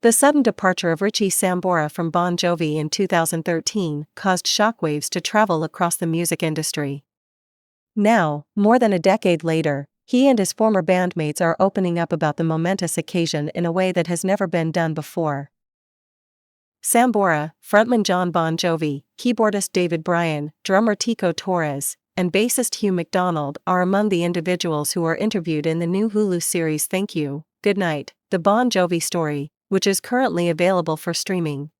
The sudden departure of Richie Sambora from Bon Jovi in 2013 caused shockwaves to travel across the music industry. Now, more than a decade later, he and his former bandmates are opening up about the momentous occasion in a way that has never been done before. Sambora, frontman Jon Bon Jovi, keyboardist David Bryan, drummer Tico Torres, and bassist Hugh McDonald are among the individuals who are interviewed in the new Hulu series Thank You, Goodnight, the Bon Jovi Story, which is currently available for streaming.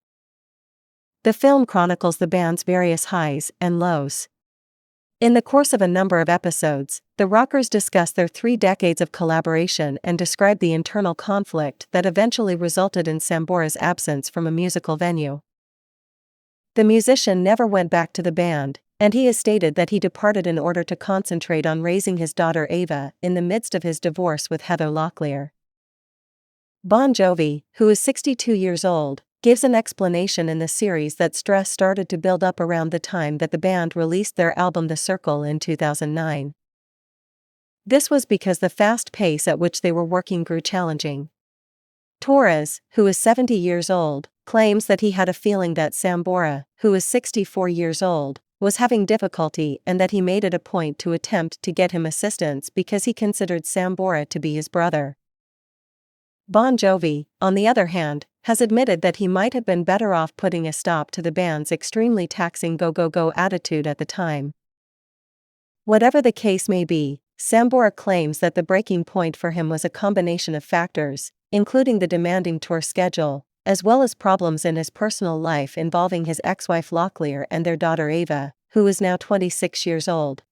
The film chronicles the band's various highs and lows. In the course of a number of episodes, the rockers discuss their 3 decades of collaboration and describe the internal conflict that eventually resulted in Sambora's absence from a musical venue. The musician never went back to the band, and he has stated that he departed in order to concentrate on raising his daughter Ava in the midst of his divorce with Heather Locklear. Bon Jovi, who is 62 years old, gives an explanation in the series that stress started to build up around the time that the band released their album The Circle in 2009. This was because the fast pace at which they were working grew challenging. Torres, who is 70 years old, claims that he had a feeling that Sambora, who is 64 years old, was having difficulty and that he made it a point to attempt to get him assistance because he considered Sambora to be his brother. Bon Jovi, on the other hand, has admitted that he might have been better off putting a stop to the band's extremely taxing go-go-go attitude at the time. Whatever the case may be, Sambora claims that the breaking point for him was a combination of factors, including the demanding tour schedule, as well as problems in his personal life involving his ex-wife Locklear and their daughter Ava, who is now 26 years old.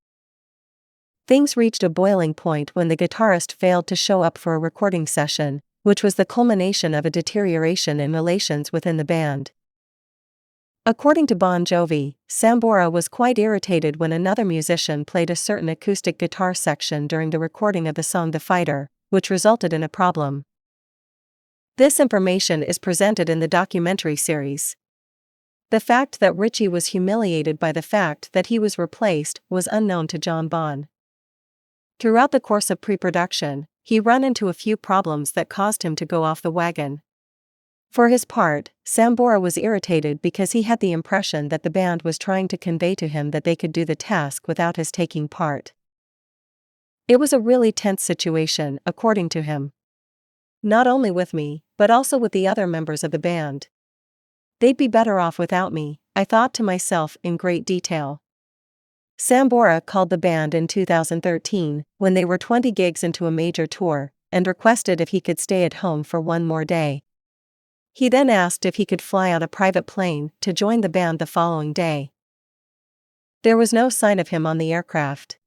Things reached a boiling point when the guitarist failed to show up for a recording session, which was the culmination of a deterioration in relations within the band. According to Bon Jovi, Sambora was quite irritated when another musician played a certain acoustic guitar section during the recording of the song The Fighter, which resulted in a problem. This information is presented in the documentary series. The fact that Richie was humiliated by the fact that he was replaced was unknown to Jon Bon. Throughout the course of pre-production, he ran into a few problems that caused him to go off the wagon. For his part, Sambora was irritated because he had the impression that the band was trying to convey to him that they could do the task without his taking part. It was a really tense situation, according to him. Not only with me, but also with the other members of the band. They'd be better off without me, I thought to myself in great detail. Sambora called the band in 2013, when they were 20 gigs into a major tour, and requested if he could stay at home for one more day. He then asked if he could fly on a private plane to join the band the following day. There was no sign of him on the aircraft.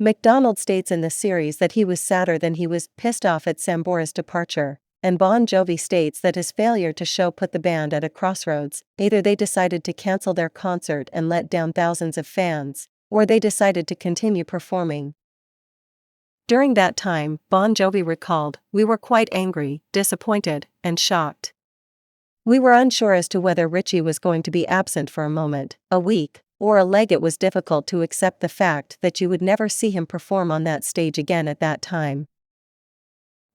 McDonald states in the series that he was sadder than he was pissed off at Sambora's departure, and Bon Jovi states that his failure to show put the band at a crossroads. Either they decided to cancel their concert and let down thousands of fans, or they decided to continue performing. During that time, Bon Jovi recalled, "We were quite angry, disappointed, and shocked. We were unsure as to whether Richie was going to be absent for a moment, a week, or a leg. It was difficult to accept the fact that you would never see him perform on that stage again at that time."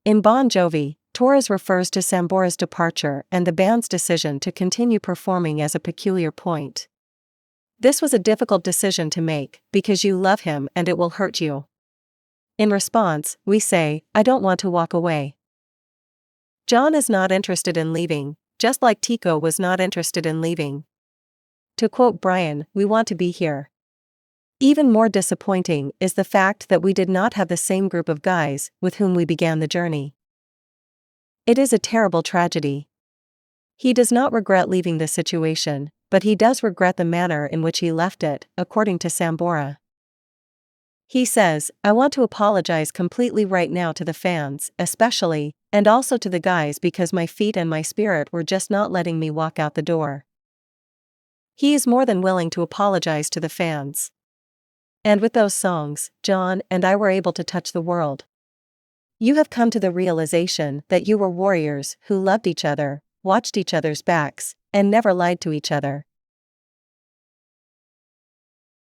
In Bon Jovi, Torres refers to Sambora's departure and the band's decision to continue performing as a peculiar point. "This was a difficult decision to make, because you love him and it will hurt you. In response, we say, I don't want to walk away." Jon is not interested in leaving, just like Tico was not interested in leaving. To quote Bryan, "We want to be here." Even more disappointing is the fact that we did not have the same group of guys with whom we began the journey. It is a terrible tragedy. He does not regret leaving the situation, but he does regret the manner in which he left it, according to Sambora. He says, "I want to apologize completely right now to the fans, especially, and also to the guys, because my feet and my spirit were just not letting me walk out the door." He is more than willing to apologize to the fans. And with those songs, Jon and I were able to touch the world. You have come to the realization that you were warriors who loved each other, watched each other's backs, and never lied to each other.